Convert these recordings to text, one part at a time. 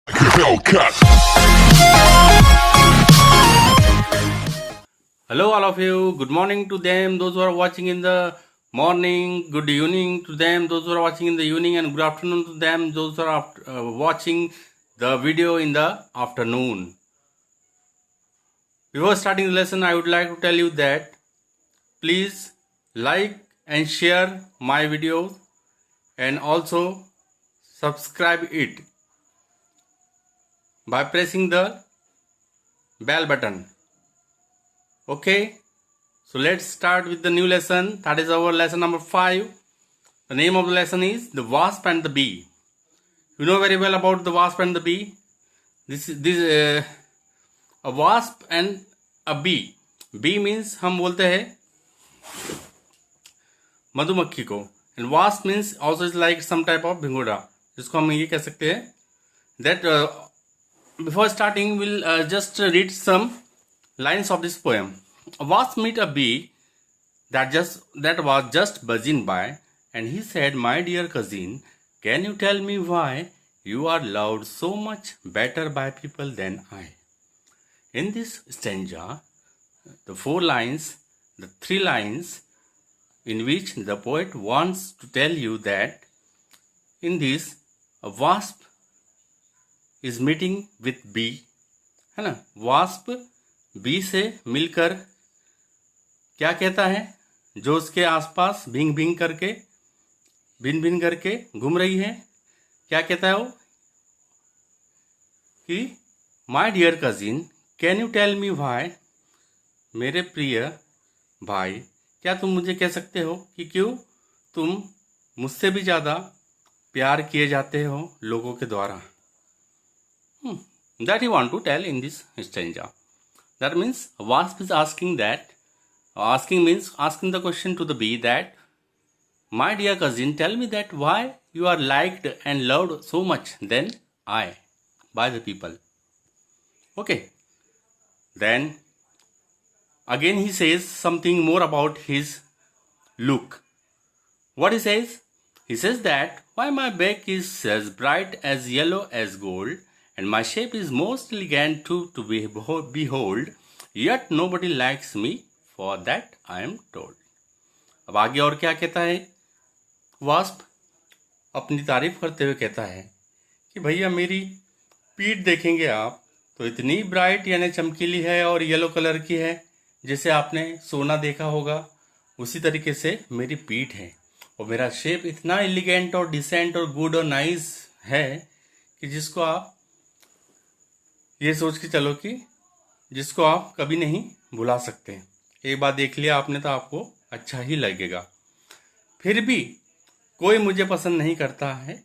Hellcat. Hello, all of you. Good morning to them, those who are watching in the morning. Good evening to them, those who are watching in the evening, and good afternoon to them, those who are watching the video in the afternoon. Before starting the lesson, I would like to tell you that please like and share my videos and also subscribe it by pressing the bell button. Okay, so let's start with the new lesson. That is our lesson number 5. The name of the lesson is The Wasp and the Bee. You know very well about the wasp and the bee. A wasp and a bee. Bee means हम बोलते हैं मधुमक्खी को, and wasp means also is like some type of भिंगोड़ा, जिसको हम ये कह सकते हैं. That before starting we'll just read some lines of this poem. A wasp meet a bee that was just buzzing by, and he said, "My dear cousin, can you tell me why you are loved so much better by people than I?" In this stanza, the 4 lines, the 3 lines in which the poet wants to tell you that in this a wasp is meeting with bee, है ना. Wasp B से मिलकर क्या कहता है, जो उसके आसपास भिंग भिंग करके भिन भिन करके घूम रही है, क्या कहता है वो कि my dear cousin can you tell me why, मेरे प्रिय भाई क्या तुम मुझे कह सकते हो कि क्यों तुम मुझसे भी ज़्यादा प्यार किए जाते हो लोगों के द्वारा. That he want to tell in this stanza. That means wasp is asking that, asking means asking the question to the bee that, my dear cousin, tell me that why you are liked and loved so much than I by the people. Okay. Then again he says something more about his look. What he says? He says that why my back is as bright as yellow as gold, and my shape is most elegant to behold, yet nobody likes me for that I am told. अब आगे और क्या कहता है wasp, अपनी तारीफ करते हुए कहता है कि भैया मेरी पीठ देखेंगे आप तो इतनी ब्राइट यानी चमकीली है और येलो कलर की है, जैसे आपने सोना देखा होगा उसी तरीके से मेरी पीठ है, और मेरा शेप इतना एलिगेंट और डिसेंट और गुड और नाइस है कि जिसको आप ये सोच के चलो कि जिसको आप कभी नहीं भुला सकते. एक बार देख लिया आपने तो आपको अच्छा ही लगेगा. फिर भी कोई मुझे पसंद नहीं करता है,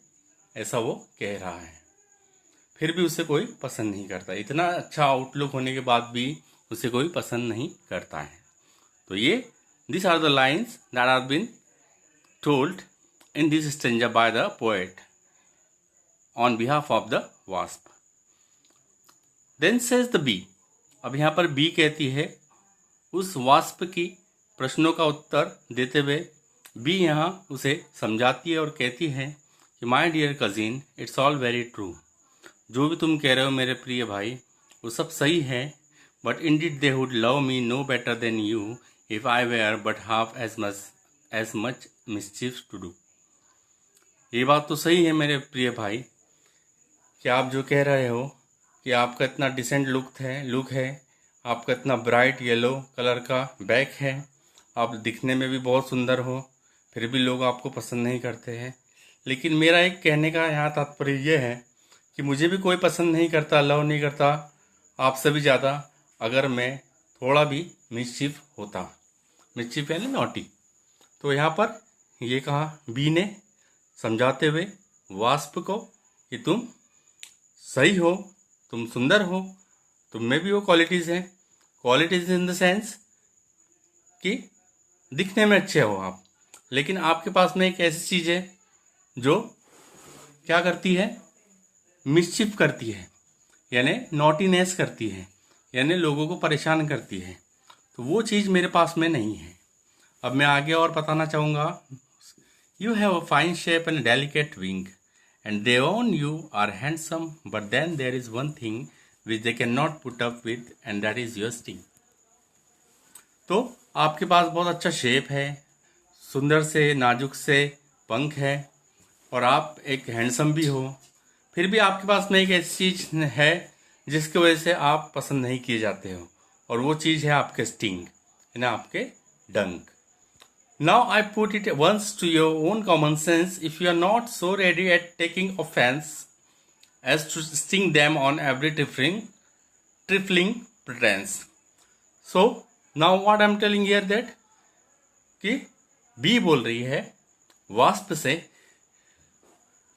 ऐसा वो कह रहा है. फिर भी उसे कोई पसंद नहीं करता, इतना अच्छा आउटलुक होने के बाद भी उसे कोई पसंद नहीं करता है. तो ये this are the lines that are been told in this stanza by the poet on behalf of the wasp. Then says the bee. अब यहाँ पर बी कहती है उस वास्प की प्रश्नों का उत्तर देते हुए बी यहाँ उसे समझाती है और कहती है कि my dear cousin it's all very true. जो भी तुम कह रहे हो मेरे प्रिय भाई वो सब सही है, but indeed they would love me no better than you if I were but half as much mischief to do. ये बात तो सही है मेरे प्रिय भाई कि आप जो कह रहे हो कि आपका इतना डिसेंट लुक है, आपका इतना ब्राइट येलो कलर का बैक है, आप दिखने में भी बहुत सुंदर हो, फिर भी लोग आपको पसंद नहीं करते हैं. लेकिन मेरा एक कहने का यहाँ तात्पर्य ये है कि मुझे भी कोई पसंद नहीं करता, लव नहीं करता आपसे भी ज़्यादा, अगर मैं थोड़ा भी मिस्चीफ होता. मिस्चीफ यानी नॉटी. तो यहाँ पर ये कहा बी ने समझाते हुए वास्प को कि तुम सही हो, तुम सुंदर हो, तुम में भी वो क्वालिटीज़ हैं. क्वालिटीज़ इन द सेंस कि दिखने में अच्छे हो आप, लेकिन आपके पास में एक ऐसी चीज़ है जो क्या करती है, मिस्चिफ करती है, यानी नॉटीनेस करती है, यानी लोगों को परेशान करती है. तो वो चीज़ मेरे पास में नहीं है. अब मैं आगे और बताना चाहूँगा. You have a fine shape and delicate wing and they own you are handsome, but then there is one thing which they cannot put up with, and that is your sting. तो आपके पास बहुत अच्छा shape है, सुंदर से नाजुक से पंख है, और आप एक हैंडसम भी हो, फिर भी आपके पास में एक ऐसी चीज है जिसकी वजह से आप पसंद नहीं किए जाते हो, और वो चीज है आपके स्टिंग, यानी आपके डंक. Now I put it once to your own common sense, if you are not so ready at taking offense as to sting them on every trifling pretense. So now what I am telling here that कि B बोल रही है wasp से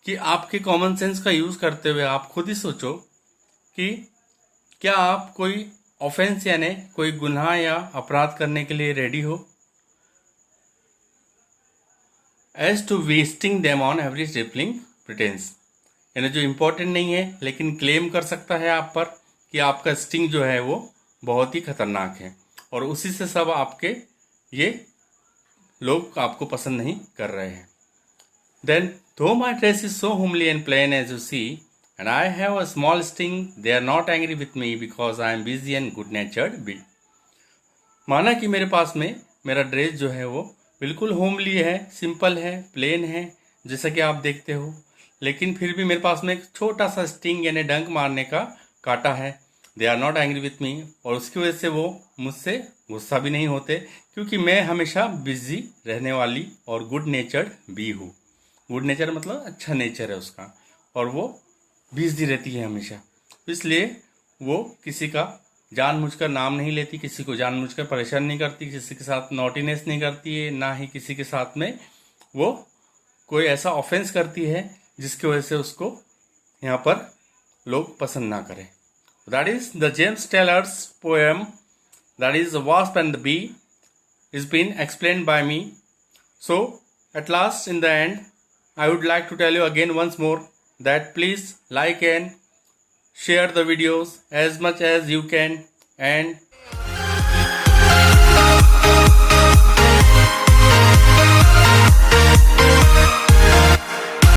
कि आपके common sense का use करते हुए आप खुद ही सोचो कि क्या आप कोई ऑफेंस यानी कोई गुनाह या अपराध करने के लिए रेडी हो, as to wasting them on every trifling pretence, यानी जो इम्पोर्टेंट नहीं है लेकिन क्लेम कर सकता है आप पर कि आपका स्टिंग जो है वो बहुत ही खतरनाक है, और उसी से सब आपके ये लोग आपको पसंद नहीं कर रहे हैं. Then though my dress is so homely and plain as you see, and I have a small sting, they are not angry with me because I am busy and good natured be. माना कि मेरे पास में मेरा dress जो है वो बिल्कुल homely है, सिंपल है, प्लेन है, जैसा कि आप देखते हो, लेकिन फिर भी मेरे पास में एक छोटा सा स्टिंग यानी डंक मारने का कांटा है. They are not angry with me, और उसकी वजह से वो मुझसे गुस्सा भी नहीं होते, क्योंकि मैं हमेशा बिजी रहने वाली और गुड नेचर्ड भी हूँ. गुड नेचर मतलब अच्छा नेचर है उसका, और वो बिजी रहती है हमेशा, इसलिए वो किसी का जानबूझकर नाम नहीं लेती, किसी को जानबूझकर परेशान नहीं करती, किसी के साथ नॉटीनेस नहीं करती है, ना ही किसी के साथ में वो कोई ऐसा ऑफेंस करती है जिसकी वजह से उसको यहाँ पर लोग पसंद ना करें. That is the James Taylor's poem, that is the wasp and the bee, is been explained by me. So at last in the end I would like to tell you again once more that please like and share the videos as much as you can, and